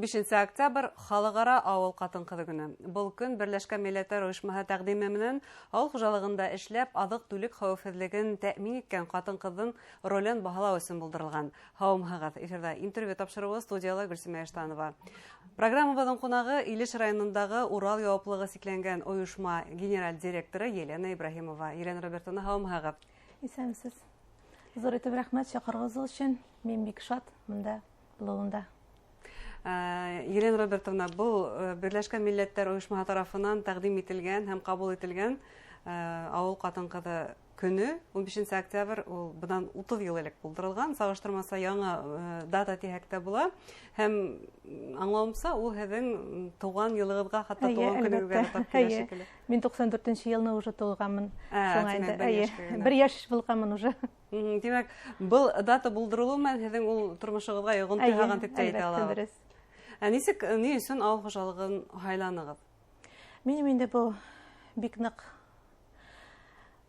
15 октябрь халыкара авыл катын-кызы көне. Бұл көн Берләшкән Милләтләр Оешмаһы тәкъдиме менән авыл хуҗалыгында эшләп, азык-түлек хәвефсезлеген тәэмин иткән катын-кызның ролен баһалау өчен булдырылган. Һаумыгыз, эфирда интервью тапшыруы студияла Гөлсемә Эштанова. Программабызның кунагы Илеш районындагы Урал яуаплыгы сикләнгән оешма генераль директоры Елена Ибраһимова. Елена Робертовна, һаумыгыз. Исәнмесез. Зур итеп рәхмәт чакырыгыз өчен. Мин бик шат монда булуында. Елена Робертовна, бұл Берләшкән Милләтләр Оешмаһы тарафынан тәкъдим ителгән һәм кабул ителгән авыл катын-кызы көне 15 октябрь, ул bundan 30 ел элек булдырылган. Сагыштырмаса яңа дата тиһәктә була. Һәм аңлавымча, ул һеҙҙең туган елыгыҙға, хатта туган көнөгөҙгә тап килә шикелле. Мин 94 елны уже тулганмын. Шуңа инде бер яшь булганмын уже. Димәк, был дата булдырылыу менән һеҙҙең ул тормошығыҙға йоғонто яһаган дип әйтә алабыҙ. Нисек, ни өсөн ауыл хужалығын һайланыгыҙ?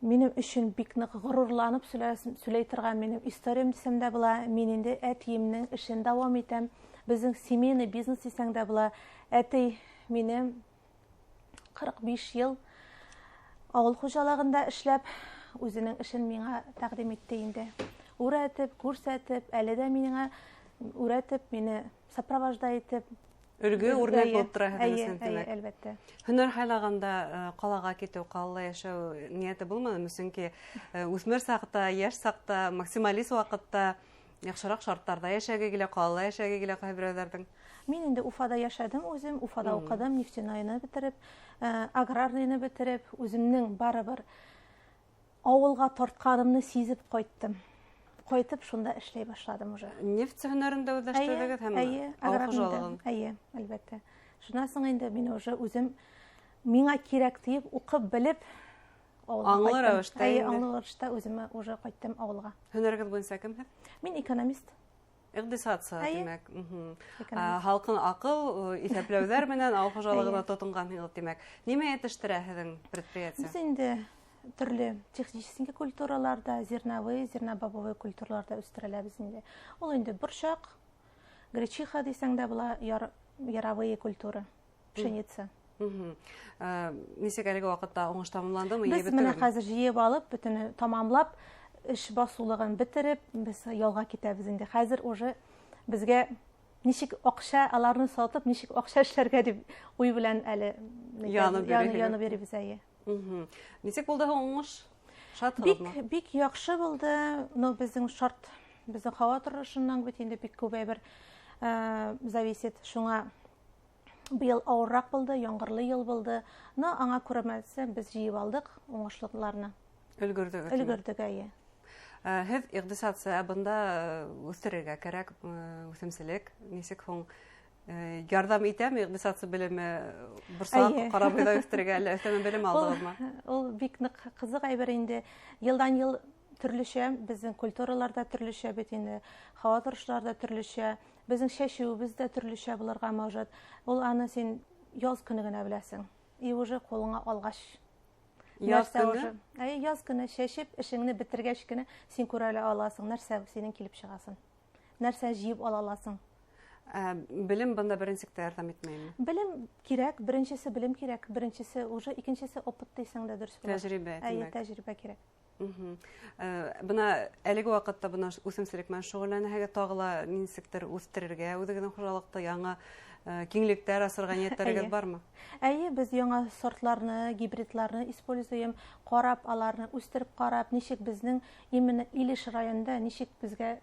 Минем өчен бик нык горурланып сөйләй торган минем историям дисәм дә була. Мин инде әтиемнең эшен дәвам итәм. Безнең семейный бизнес дисәң дә була. Әти минем 45 ел авыл хуҗалыгында эшләп, үзенең эшен миңа тәкъдим итте инде. Үрәтеп, күрсәтеп, әле дә миңа үрәтеп, мине сопровождай итеп, Өлгө үрнәк булып тора һәм әлбәттә. Һөнәр хайлаганда калага китү, калла яшәү нияте булмадымы? Чөнки үсмер сакта, яшь сакта, максималист вакытта яхшырак шартларда яшәгә килә, калла яшәгә килә кайберләрдән. Мин инде Уфада яшәдем, үзем Уфада укыдым, нефтяныйны бетереп, аграрныйны бетереп, үземнең барыбер авылга тартканымны сизеп кайттым. Кайтып шунда эшләй башладым уже. Нефть һөнәрендә үзләштердегез һәм авыл хуҗалыгын. Әлбәттә. Шуннан соң инде мин уже үзем миңа кирәк дип укып белеп аңлы рәвештә үземә уже кайттым авылга. Һөнәрегез буенча кемһез? Мин экономист. Икътисадчы димәк. Халкын акыл, исәпләүләр менән авыл хуҗалыгына тотынган димәк. Нимә yetişтерә һеҙҙең предприятие? Без инде төрле технический культураларда, зерновые, зернобобовые культураларда үстерәләбез инде. Ул инде борчак, гречиха дисәң дә була, яровые культура, пшеница. Нисек әлеге вакытта уңыш тамамландымы? Без менә хәзер җыеп алып, бөтен тамамлап, эш басулыгын бетереп, без ялга китәбез инде. Хәзер уже безгә ничек акча аларны сатып, ничек акча эшләргә дип уй белән әле яны беребез әйе. Нисек булды уңыш? Шатһызмы? Бик яхшы булды. Но безнең шарт, безнең һава торышыннан бит инде бик күп бер зависит. Шуңа быел авыррак булды, яңгырлы ел булды. Но аңа күрмәсә без җыеп алдык уңышлыкларны. Өлгөрдек әйе. Һеҙ икътисадчы бында үстерергә кирәк үсемселек. Нисек һуң ярдәм итәме икътисадчы белеме борсак карабыйда үстерергә әллә өстәмә белем алдыгызмы? Ул бик нык кызык әйбер инде. Елдан ел төрлечә, безнең культураларда төрлечә бит инде, һава торышларда төрлечә, безнең чәчүебез дә төрлечә булырга мөмкин. Ул аны син яз көне генә беләсең. И уже кулыңа алгач яз көне чәчеп, эшеңне бетергәч кенә син күрә аласың, нәрсә синең килеп чыгасың. Нәрсә җыеп ала аласың. Белем бында беренчелектә ярдәм итмәйме? Белем кирәк, беренчесе белем кирәк, беренчесе уже икенчесе опыт дисәң дә дөрес була. Тәҗрибә. Тәҗрибә кирәк. Бына әлеге вакытта бына үсемселек менән шөгыльләнәһегә тагыла нисектер үстерергә, үзегезнең хуҗалыкта яңа киңлектәр асырга ниятләрегез бармы? Әйе, без яңа сортларны, гибридларны используем, карап аларны үстереп карап, ничек безнең именно Илеш районында ничек безгә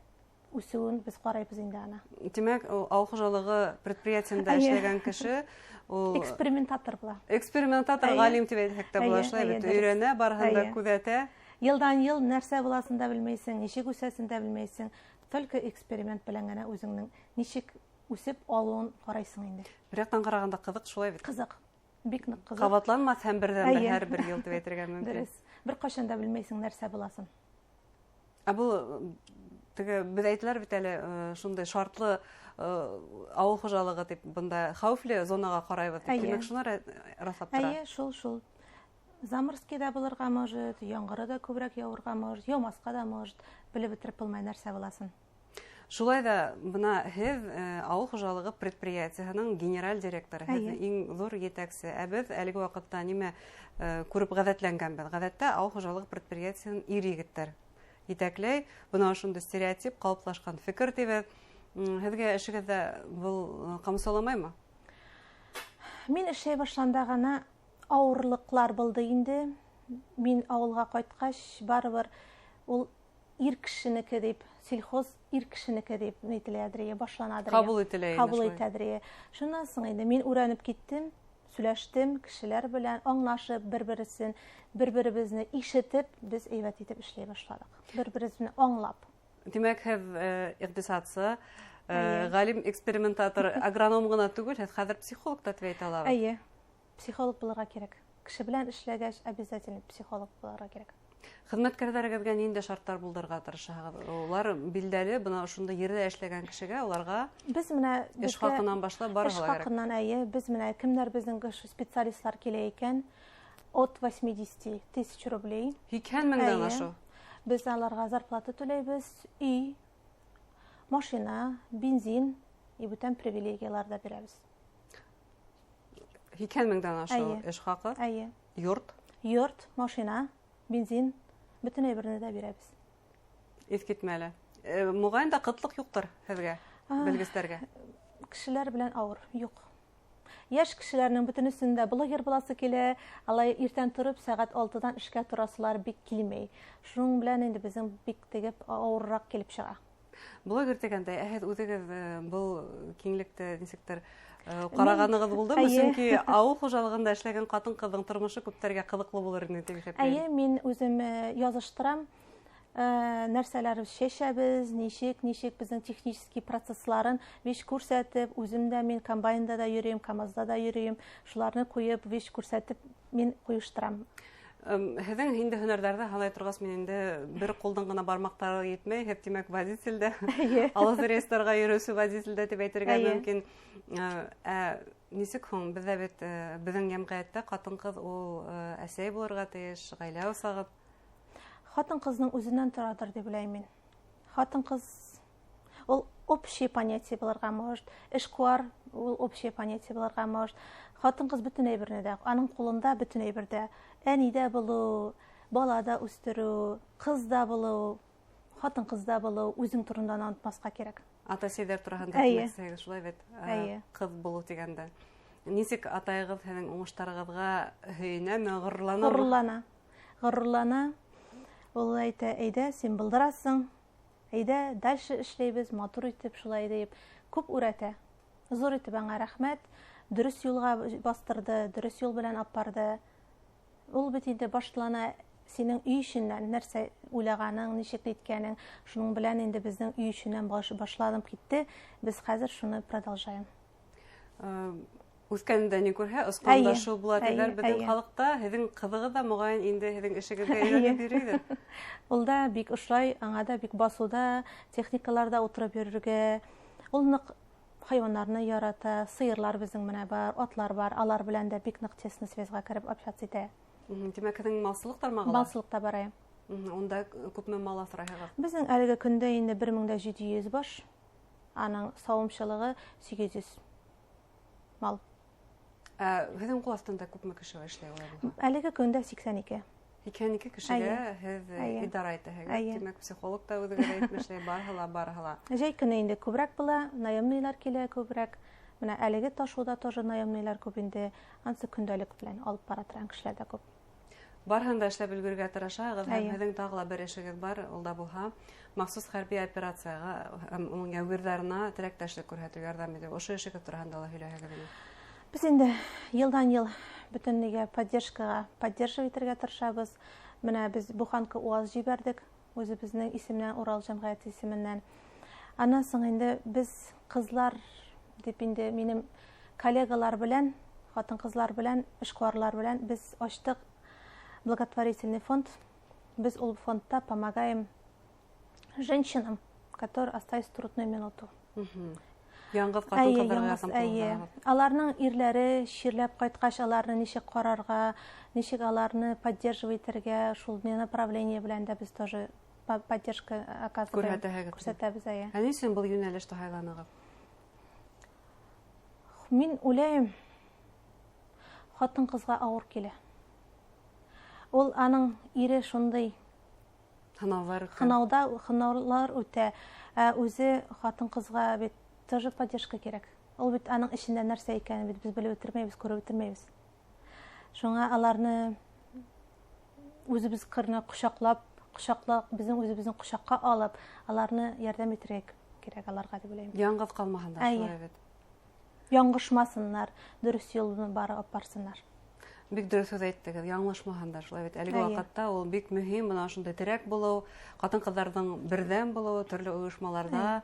үсүен без карайбыз инде аны. Димәк, авыл хуҗалыгы предприятиесендә эшләгән кеше ул экспериментатор була. Экспериментатор галим дип әйтәк тә була, шулай бит. Өйрәнә, барыһын да күзәтә. Елдан ел нәрсә буласын да белмәйсең, ничек үсәсен дә белмәйсең. Только эксперимент белән генә үзеңнең ничек үсеп алуын карайсың инде. Бер яктан караганда кызык, шулай бит. Кызык. Бик нык кызык. Кабатланмас һәм бердән-бер һәр бер ел дип әйтергә мөмкин. Дөрес. Бер кашан да белмәйсең нәрсә буласын. Бу без әйтләр бит әле шундай шартлы авыл хуҗалыгы дип бында хәүфле зонага карайбыз дип. Димәк, шуны раслап тора. Әйе, шул. Заморский да булырга мөмкин, яңгыры да күбрәк явырга мөмкин, ямаска да мөмкин. Белеп бетереп булмай нәрсә буласын. Шулай да бына һез авыл хуҗалыгы предприятиеһенең генераль директоры, һез иң зур етәкче. Ә без әлеге вакытта нимә күреп гадәтләнгәнбез. Гадәттә авыл хуҗалыгы предприятиеһен ир егетләр итәкләй. Бына шундый стереотип калыплашкан фикер дибез. Һезгә эшегездә бу камсаламаймы? Мин эшләй башланда гына авырлыклар булды инде. Мин авылга кайткач, барыбер ул ир кешенеке дип, сельхоз ир кешенеке дип әйтеләдер, башланадыр. Кабул ителә. Кабул итәдер. Шуннан соң инде мин үрәнеп киттем, сөйләштем кешеләр белән, аңлашып, бер-беребезне ишетеп, без әйбәт итеп эшләй башладык. Бер-беребезне аңлап. Димәк, һез икътисадчы, галим экспериментатор, агроном гына түгел, һез хәзер психолог да дип әйтә алабыз. Әйе. Психолог булырга кирәк. Кеше белән эшләгәч, обязательно психолог булырга кирәк. Хезмәткәрләрегезгә нинди шартлар булдырырга тырышасыз? Улар билдәле, бына шунда ердә эшләгән кешегә уларга Без менә эш хакыннан башлап барырга кирәк. Эш хакыннан, әйе, без менә кемнәр безнең специалистлар килә икән, от 80 тысяч рублей. 2000 ашу. Без аларга зарплата түләйбез, үй, машина, бензин и бүтән привилегиялар да бирәбез. 2000 ашу эш хакы? Әйе. Йорт, машина, бензин, бүтән әйберне дә бирәбез. Искитмәле. Мугайн да кытлык юктыр һезгә, белгечләргә. Кешеләр белән авыр, юк. Яшь кешеләрнең бөтенесендә блогер буласы килә, алай иртән торып сәгать 6-дан эшкә торасылар бик килмәй. Шуның белән инде безнең бик тегеп авыррак килеп чыга. Блогер дигәндә, һез үзегез бу киңлектә нисектер караганыгыз булдымы? Чөнки авыл хуҗалыгында эшләгән хатын-кызның тормышы күптәргә кызыклы булыр инде дип әйтәм. Әйе, мин үзем языштырам. Нәрсәләр шешәбез, ничек безнең технический процессларын виш күрсәтеп, үзем дә мин комбайнда да йөрим, КамАЗда да йөрим. Шуларны куеп, виш күрсәтеп мин куештырам. Һезнең инде һөнәрләрдә һалай торгас, мин инде бер кулдан гына бармактары йетмәй, һәп димәк водительдә, алыс рейсларга йөрүче водительдә дип әйтергә мөмкин. Нисек һуң, бездә бит безнең җәмгыятьтә хатын-кыз ул әсәй булырга тиеш, гаилә усагы. Хатын-кызның үзеннән торадыр дип уйлыйм мин. Хатын-кыз ул общее понятие булырга может, эшкуар ул общее понятие булырга может. Хатын-кыз бүтән әйберне дә, аның кулында бүтән әйбердә. Әнидә булу, балада үстерү, кызда булу, хатын-кызда булу, үзең турында онытмаска кирәк. Ата-әсәләр турында әйтсәгез, шулай бит. Кыз булу дигәндә. Нисек атайыгыз һәм уңыштарыгызга һөйнәме, горурлана? Ул әйтә, әйдә, син булдырасың. Әйдә, дальше эшләйбез, матур итеп, шулай дип, күп үрәтә. Зур итеп аңа рәхмәт. Дөрес юлга бастырды, дөрес юл белән апарды. Ул бит инде башлана синең үй эшеннән нәрсә уйлаганың, ничек иткәнең, шуның белән инде безнең үй эшеннән башладым китте. Без хәзер шуны продолжаем. Үскәндә ни күрһә, осканда шул була диләр безнең халыкта, һезнең кызыгыз да мөгаен инде һезнең эшегезгә әйләнеп йөридер. Ул да бик ошлай, аңа да бик басуда, техникаларда утырып йөрергә. Ул нык хайваннарны ярата, сыерлар безнең менә бар, атлар бар, алар белән дә бик нык тесный связьга кереп общаться итә. Димәк, һезнең малсылык тармагы бар? Малсылыкта бар. Онда күпме мал асрайсыз? Безнең әлеге көндә инде 1700 баш, аның савымчылыгы 800 мал. Һезнең кул астында күпме кеше эшләй алар? Әлеге көндә 82. 82 кешегә һез идара итәһегез. Димәк, психолог та үзегә әйтмешли, барһыла. Җәй көне инде күбрәк була, наемныйлар килә күбрәк. Менә әлеге ташуда тоже наемныйлар күп инде. Ансы көндәлек белән алып бара торган кешеләр дә күп. Барһында эшләп өлгәргә тырышагыз, һәм һезнең тагыла бер эшегез бар, ул да булһа, махсус хәрби операциягә һәм уның яугирларына теләктәшлек күрсәтү ярдәм итә. Ошо эшегез турында һөйләһәгез. Без инде елдан-ел бөтенлегә поддерживать итәргә тырышабыз. Менә без Буханка УАЗ җибәрдек, үзебезнең исемнән, Урал җәмгыяте исеменнән. Аннан соң инде без кызлар дип инде минем коллегалар белән, хатын-кызлар белән, эшкуарлар белән без ачтык благотворительный фонд. Без ул фондта помогаем женщинам, которые остались в трудную минуту. Яңгыз хатын-кызларга самтылган. Аларның ирләре ширләп кайткач, аларны ничек карарга, ничек аларны поддерживать итәргә, шул направление белән дә без тоже поддержка оказываем. Күрсәтәбез. Ә ни өчен был юнәлеште һайланыгыз? Мин уйлайм, хатын-кызга авыр килә. Ул аның ире шундый хынаулар үтә, үзе хатын-кызга бит тоже поддержка кирәк. Ул бит аның эчендә нәрсә икәнен бит без белеп үтермәйбез, күреп үтермәйбез. Шуңа аларны үзебез кырны кочаклап, безнең үзебезнең кочакка алып, аларны ярдәм итәргә кирәк аларга дип уйлыйм. Яңгыз калмагандар шулай бит. Яңгышмасыннар, дөрес юлны барып барсыннар. Бик дөрес сүз әйттегез, яңлышмагандар шулай бит. Әлеге вакытта ул бик мөһим, моны шундай терәк булу, хатын-кызларның бердәм булуы, төрле оешмаларда,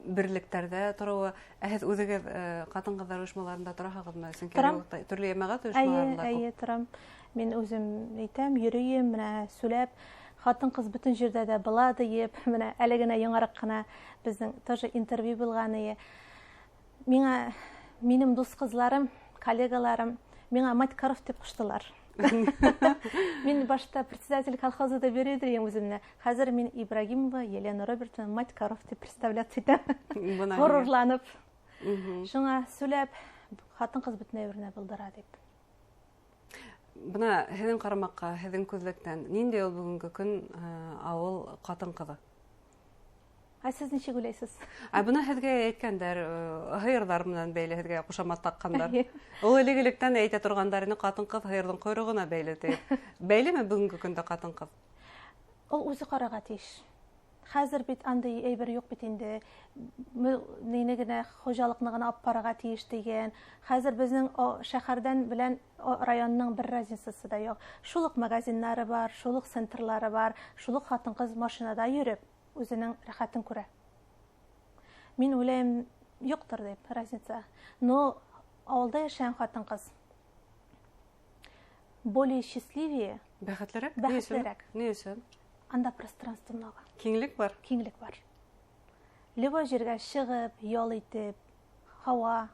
берлектәрдә торуы. Һез үзегез хатын-кызлар оешмаларында торасызмы? Сөнки төрле ямагат оешмаларында. Әйе, торам. Мин үзем әйтәм, йөрим, менә сүләп, хатын-кыз бөтен җирдә дә була диеп, менә әле генә яңарак кына безнең тоже интервью булган иде. Минем дус кызларым, коллегаларым миңа мать коров дип куштылар. Мин башта председатель колхоза да бер идем үземне. Хәзер мин Ибрагимова Елена Робертовна мать коров дип представлять итәм. Горурланып. Шуңа сүләп хатын-кыз бөтен әйберне булдыра дип. Бuna һеҙҙең ҡарамаҡҡа, һеҙҙең күҙлектән, ниндәй ул бөгөнгө көн ауыл ҡатын-ҡыҙы? Сез ничек уйлайсыз? Бына һеҙгә әйткәндәр, һыйырҙар менән бәйле һеҙгә ҡушамат таҡҡандар. Ул элек-электән әйтә торғандар ине, ҡатын-ҡыҙ һыйырҙың ҡойроғона бәйле тип. Бәйлеме бүгенге көндә ҡатын-ҡыҙ? Ул үзе ҡарарға тейеш. Хәзер бит андай әйбер юҡ бит инде. Нейне генә хужалыҡны гына алып барырға тейеш дигән. Хәзер безнең шәһәрдән белән районның бер разницасы да юҡ. Шул уҡ магазиннары бар, шул уҡ центрлары бар, шул уҡ хатын-ҡыз машинада йөрөп, үзенең рәхәтен күрә. Мин уйлайым, юҡтыр дип, разница. Но ауылда йәшәгән хатын-ҡыз более счастливее, бәхетлерәк. Ни өсөн? Анда пространство много. Киңлек бар? Киңлек бар. Любой җиргә чыгып, ял итеп, һава,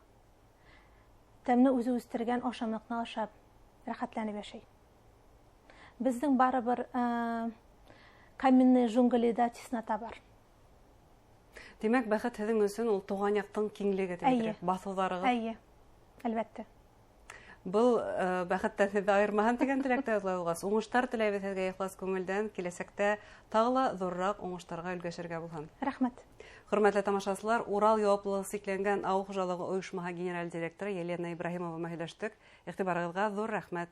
тәмне үзе үстергән ашамлыҡны ашап, рәхәтләнеп йәшәй. Безнең барыбер каменный джунглида теснота бар. Димәк, бәхет һеҙҙең өсөн ул туған яҡтың киңлеге тип, баҫыуҙарығыҙ. Әйе, әлбәттә. Был бәхеттән һеҙҙе айырмаһын тигән теләктә уйлағас. Уңыштар теләйбеҙ һеҙгә ихлас күңелдән, киләсәктә тағы ла ҙурыраҡ уңыштарға өлгәшергә булһын. Рәхмәт. Хөрмәтле тамашасылар, Урал яуаплылығы сикләнгән ауыл хужалығы ойошмаһы генераль директоры Елена Ибраһимова менән һөйләштек. Иғтибарығыҙға ҙур рәхмәт.